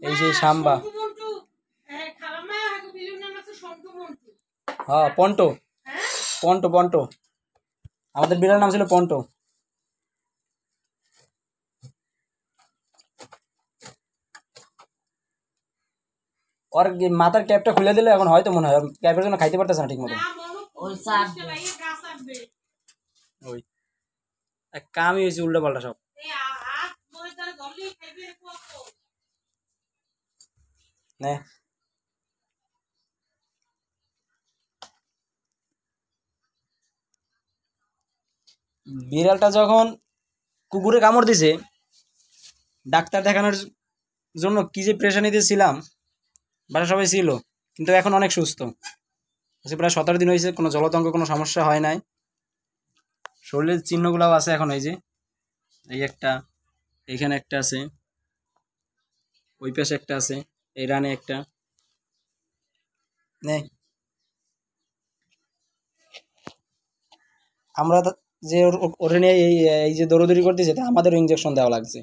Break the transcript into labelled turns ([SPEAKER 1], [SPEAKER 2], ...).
[SPEAKER 1] এই যে সাম্বা, হ্যাঁ পন্টো, পন্টো পন্টো, আমাদের বিড়াল নাম ছিল পন্টো। ওর মাথার ক্যাপটা খুলে দিলে এখন হয়তো মনে হয় ক্যাপের জন্য খাইতে পারতেছে না ঠিক মতো। ওই এক কামই হয়েছে উল্টো পাল্টা সব। নে বিড়ালটা যখন কুকুরে কামড় দিছে, ডাক্তার দেখানোর জন্য কি যে প্রেশানিতে ছিলাম, বাসা সবাই ছিল, কিন্তু এখন অনেক সুস্থ আছে। প্রায় 17 দিন হয়েছে, কোনো জলতঙ্ক কোনো সমস্যা হয় নাই। শরীরের চিহ্নগুলাও আছে এখন, এই যে এই একটা, এইখানে একটা আছে, ওই পাশে একটা আছে, এই রানে একটা। নে আমরা যে ওরে নিয়ে এই যে দৌড়দৌড়ি করতেছে, আমাদেরও ইঞ্জেকশন দেওয়া লাগছে।